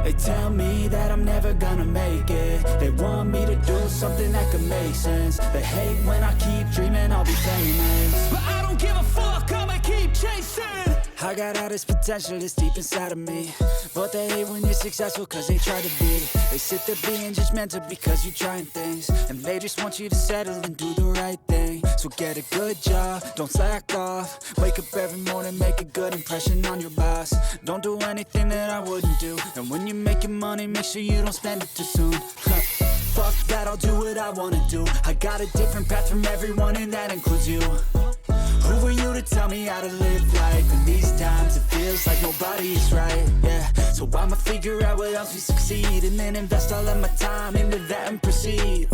They tell me that I'm never gonna make it. They want me to do something that could make sense. They hate when I keep dreaming I'll be famous, but I don't give a fuck, I'ma keep chasing. I got all this potential that's deep inside of me, but they hate when you're successful cause they try to beat it. They sit there being judgmental because you're trying things, and they just want you to settle and do the right thing. So get a good job, don't slack off. Wake up every morning, make a good impression on your boss. Don't do anything that I wouldn't do, and when you're making money, make sure you don't spend it too soon. Fuck that, I'll do what I wanna do. I got a different path from everyone, and that includes you. Who are you to tell me how to live life? In these times it feels like nobody's right, yeah. So I'ma figure out what else we succeed, and then invest all of my time into that and proceed.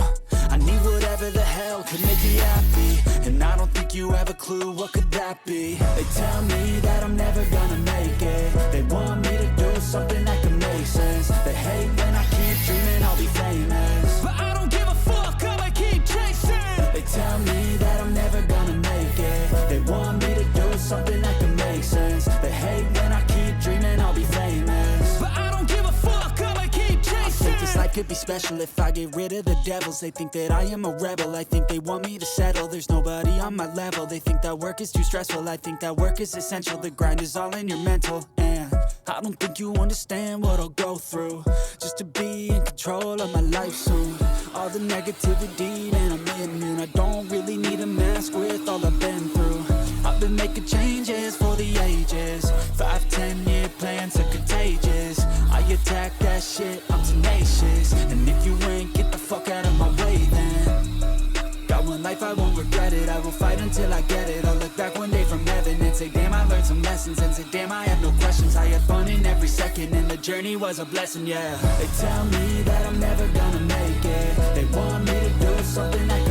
I need whatever the hell could make me happy, and I don't think you have a clue what could that be. They tell me that I'm never gonna make it. They want me to do something that can make sense. They hate when I keep dreaming I'll be famous, but I don't give a fuck, I'ma keep chasing. They tell me that I'm never gonna make it. They want me to do something that can make sense. They hate when I keep dreaming I'll be famous, but I don't give a fuck, I'ma keep chasing. I think this life could be special if I get rid of the devils. They think that I am a rebel, I think they want me to settle. There's nobody on my level, they think that work is too stressful. I think that work is essential, the grind is all in your mental. And I don't think you understand what I'll go through just to be in control of my life soon. All the negativity, man, I'm immune. I don't really need a mask with all I've been through. I've been making changes for the ages. 5-10 year plans are contagious. I attack that shit, I'm tenacious. And if you ain't, get the fuck out of my way then. Got one life, I won't regret it. I will fight until I get it. I'll look back one day from heaven and say, damn, I learned some lessons. And say, damn, I have no questions. I had fun in every second, and the journey was a blessing, yeah. They tell me that I'm never gonna make it. They want me to do something that